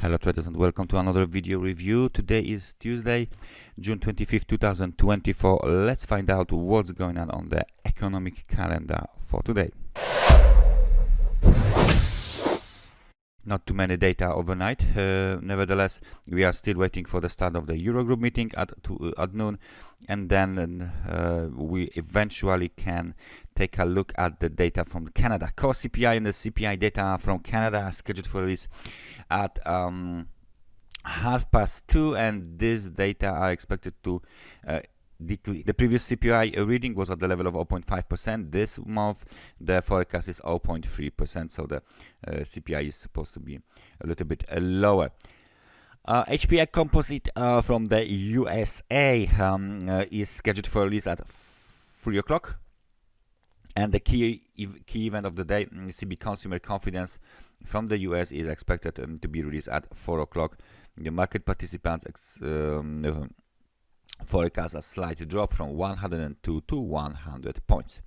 Hello traders and welcome to another video review. Today is Tuesday, June 25th, 2024. Let's find out what's going on the economic calendar for today. Not too many data overnight. Nevertheless, we are still waiting for the start of the Eurogroup meeting at noon, and then we eventually can take a look at the data from Canada. Core CPI and the CPI data from Canada are scheduled for release at 2:30, and these data are expected to decrease. The previous CPI reading was at the level of 0.5%. This month, the forecast is 0.3%, so the CPI is supposed to be a little bit lower. HPI composite from the USA is scheduled for release at 3 o'clock. And the key event of the day, CB consumer confidence from the US, is expected to be released at 4 o'clock. The market participants forecast a slight drop from 102 to 100 points.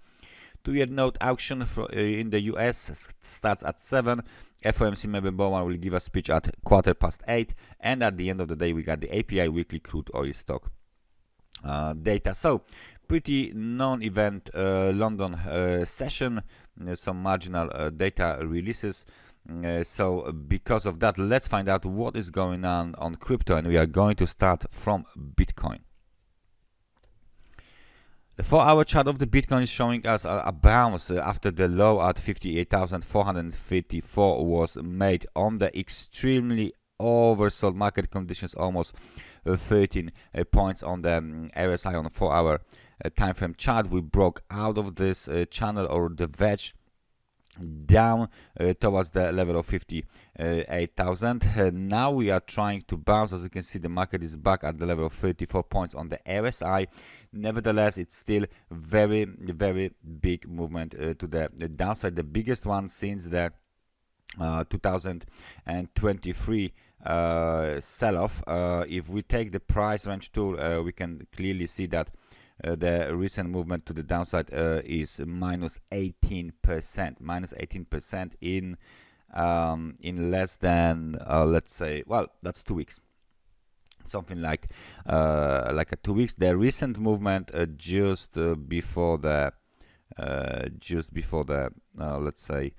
2-year note auction in the US starts at 7. FOMC member Bowman will give a speech at 8:15, and at the end of the day we got the API weekly crude oil stock data. So pretty non-event London session, some marginal data releases. So because of that, let's find out what is going on crypto, and we are going to start from Bitcoin. The 4-hour chart of the Bitcoin is showing us a bounce after the low at 58,454 was made on the extremely oversold market conditions, almost 13 points on the RSI on the 4-hour time frame chart. We broke out of this channel or the wedge down towards the level of 58,000. Now we are trying to bounce. As you can see, the market is back at the level of 34 points on the RSI. Nevertheless, it's still very big movement to the downside, the biggest one since the 2023 sell-off. If we take the price range tool, we can clearly see that the recent movement to the downside is minus 18% in less than let's say, well, that's 2 weeks, something like a 2 weeks. The recent movement just before the let's say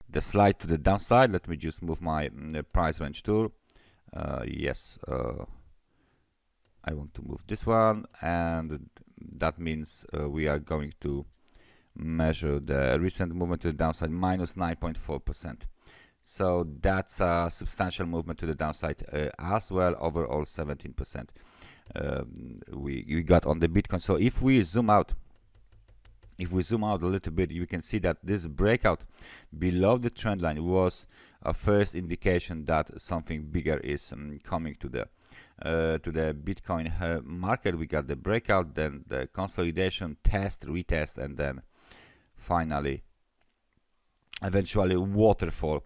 the slide to the downside. Let me just move my price range tool. Yes, I want to move this one, and that means we are going to measure the recent movement to the downside, minus 9.4%. So that's a substantial movement to the downside as well. Overall 17% we got on the Bitcoin. So if we zoom out a little bit, you can see that this breakout below the trend line was a first indication that something bigger is coming to the Bitcoin market. We got the breakout, then the consolidation, test, retest, and then finally eventually waterfall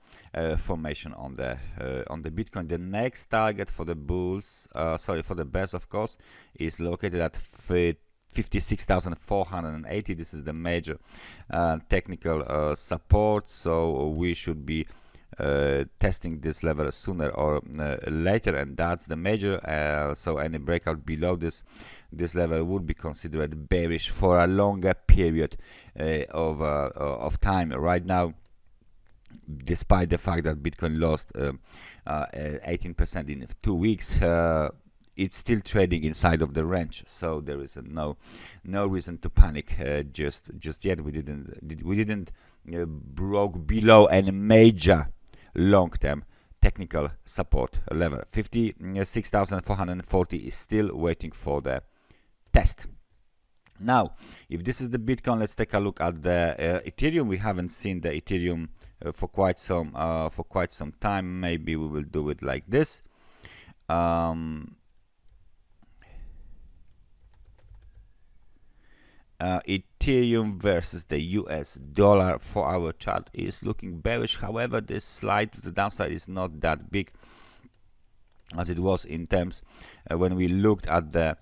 formation on the Bitcoin. The next target for the bulls, for the bears, of course, is located at 56,480. This is the major technical support, so we should be testing this level sooner or later, and that's the major. So any breakout below this level would be considered bearish for a longer period of time. Right now, despite the fact that Bitcoin lost 18% in 2 weeks, it's still trading inside of the range, so there is no reason to panic just yet. We didn't broke below any major long-term technical support level. 56,440 is still waiting for the test. Now, if this is the Bitcoin, let's take a look at the Ethereum. We haven't seen the Ethereum for quite some time. Maybe we will do it like this. Ethereum versus the US dollar 4-hour chart is looking bearish. However, this slide to the downside is not that big as it was in terms when we looked at the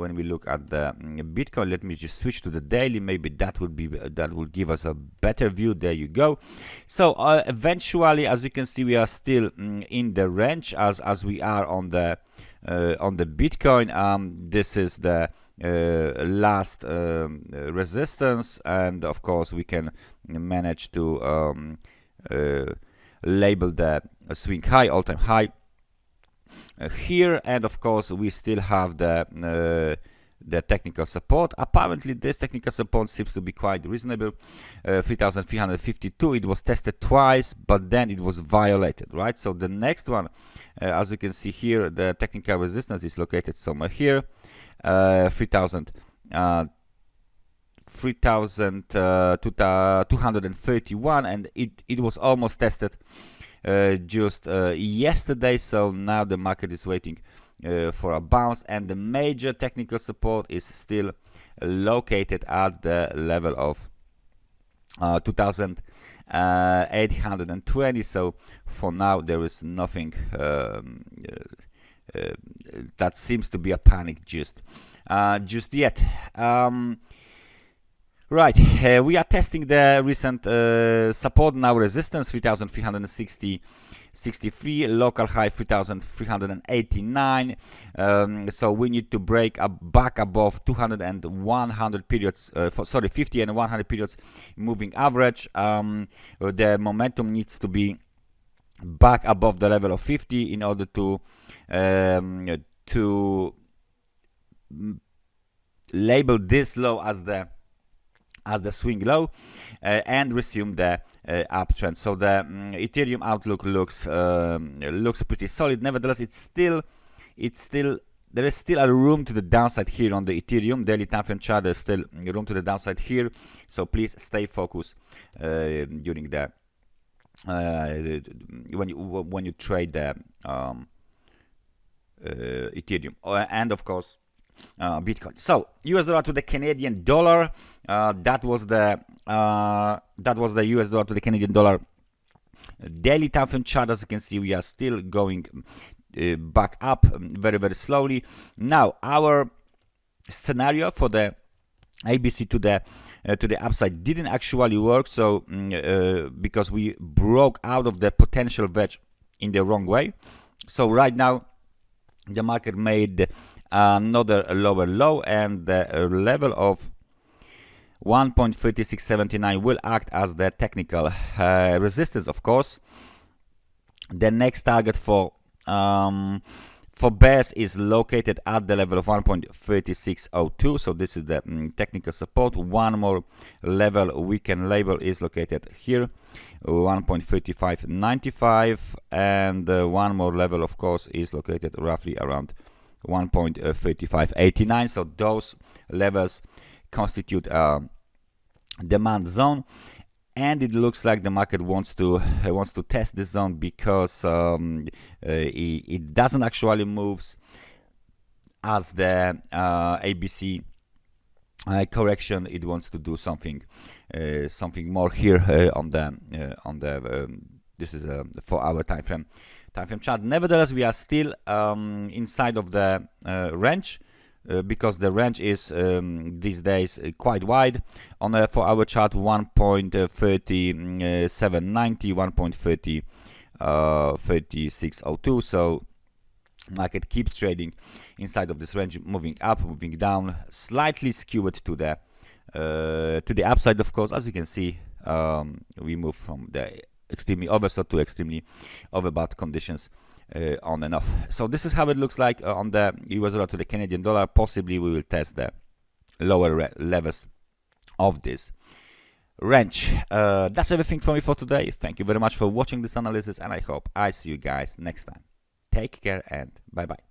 when we look at the Bitcoin, let me just switch to the daily. Maybe that will give us a better view. There you go. So eventually, as you can see, we are still in the range as we are on the Bitcoin. This is the last resistance, and of course we can manage to label the swing high, all-time high here, and of course we still have the technical support. Apparently this technical support seems to be quite reasonable. 3352, it was tested twice, but then it was violated, right? So the next one, as you can see here, the technical resistance is located somewhere here, 3,231, and it was almost tested just yesterday. So now the market is waiting for a bounce, and the major technical support is still located at the level of 2,820. So for now there is nothing that seems to be a panic just yet. Right, we are testing the recent support, now resistance 3,363, local high 3,389. So we need to break back above 200 and 100 periods, 50 and 100 periods moving average. The momentum needs to be back above the level of 50 in order to label this low as the swing low and resume the uptrend. So the Ethereum outlook looks pretty solid. Nevertheless, there is still a room to the downside here on the Ethereum daily time frame chart. There's still room to the downside here. So please stay focused during the when you trade the Ethereum and of course Bitcoin. So US dollar to the Canadian dollar, that was the US dollar to the Canadian dollar daily time frame chart. As you can see, we are still going back up very, very slowly. Now our scenario for the ABC to the upside didn't actually work, so because we broke out of the potential wedge in the wrong way. So right now the market made another lower low, and the level of 1.3679 will act as the technical resistance. Of course, the next target for bears is located at the level of 1.3602. So this is the technical support. One more level we can label is located here, 1.3595, and one more level of course is located roughly around 1.3589. So those levels constitute a demand zone, and it looks like the market wants to test this zone because it doesn't actually move as the ABC correction. It wants to do something more here on the this is a 4-hour time frame chart. Nevertheless, we are still inside of the range because the range is these days quite wide. On a 4-hour chart, 1.3790, 1.3602. So market keeps trading inside of this range, moving up, moving down, slightly skewed to the upside. Of course, as you can see, we move from the extremely oversold to extremely overbought conditions on and off. So this is how it looks like on the US dollar to the Canadian dollar. Possibly we will test the lower levels of this range. That's everything from me for today. Thank you very much for watching this analysis, and I hope I see you guys next time. Take care and bye bye.